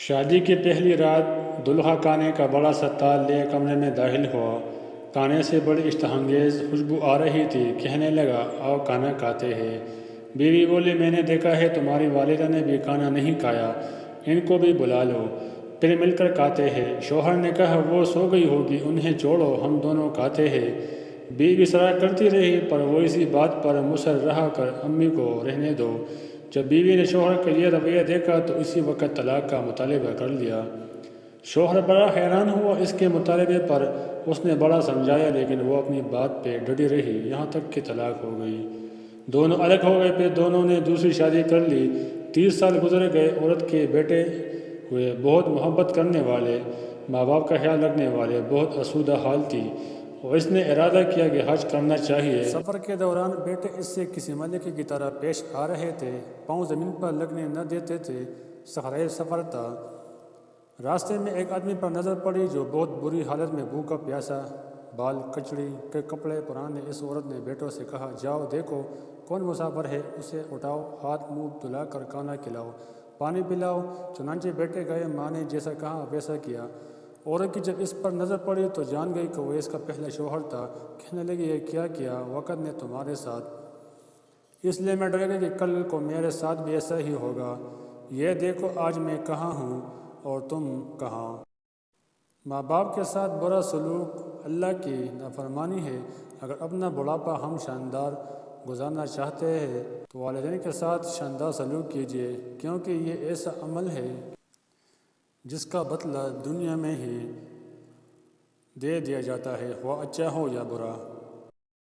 شادی کی پہلی رات دلہا کانے کا بڑا سا تال لے کمرے میں داخل ہوا۔ کانے سے بڑی اشتہانگیز خوشبو آ رہی تھی۔ کہنے لگا، آؤ کانا کھاتے ہیں۔ بیوی بولی، میں نے دیکھا ہے تمہاری والدہ نے بھی کانا نہیں کھایا، ان کو بھی بلا لو، پھر مل کر کھاتے ہیں۔ شوہر نے کہا، وہ سو گئی ہوگی، انہیں چھوڑو، ہم دونوں کھاتے ہیں۔ بیوی اصرار کرتی رہی پر وہ اسی بات پر مصر رہا کر امی کو رہنے دو۔ جب بیوی نے شوہر کا یہ رویہ دیکھا تو اسی وقت طلاق کا مطالبہ کر لیا۔ شوہر بڑا حیران ہوا اس کے مطالبے پر۔ اس نے بڑا سمجھایا لیکن وہ اپنی بات پہ ڈٹی رہی، یہاں تک کہ طلاق ہو گئی۔ دونوں الگ ہو گئے، پھر دونوں نے دوسری شادی کر لی۔ 30 سال گزر گئے۔ عورت کے بیٹے ہوئے، بہت محبت کرنے والے، ماں باپ کا خیال رکھنے والے، بہت آسودہ حال تھی، اور اس نے ارادہ کیا کہ حج کرنا چاہیے۔ سفر کے دوران بیٹے اس سے کسی ملکے کی طرح پیش آ رہے تھے، پاؤں زمین پر لگنے نہ دیتے تھے۔ صحرائی سفر تھا۔ راستے میں ایک آدمی پر نظر پڑی جو بہت بری حالت میں بھوکا پیاسا، بال کچڑی کے کپڑے پرانے۔ اس عورت نے بیٹوں سے کہا، جاؤ دیکھو کون مسافر ہے، اسے اٹھاؤ، ہاتھ منہ دھلا کر کھانا کھلاؤ، پانی پلاؤ۔ چنانچہ بیٹے گئے، ماں نے جیسا کہا ویسا کیا۔ عورت کی جب اس پر نظر پڑی تو جان گئی کہ وہ اس کا پہلا شوہر تھا۔ کہنے لگی، یہ کیا کیا وقت نے تمہارے ساتھ، اس لیے میں ڈر گئی کہ کل کو میرے ساتھ بھی ایسا ہی ہوگا۔ یہ دیکھو آج میں کہاں ہوں اور تم کہاں۔ ماں باپ کے ساتھ برا سلوک اللہ کی نافرمانی ہے۔ اگر اپنا بڑھاپا ہم شاندار گزارنا چاہتے ہیں تو والدین کے ساتھ شاندار سلوک کیجیے، کیونکہ یہ ایسا عمل ہے جس کا بدلہ دنیا میں ہی دے دیا جاتا ہے، خواہ اچھا ہو یا برا۔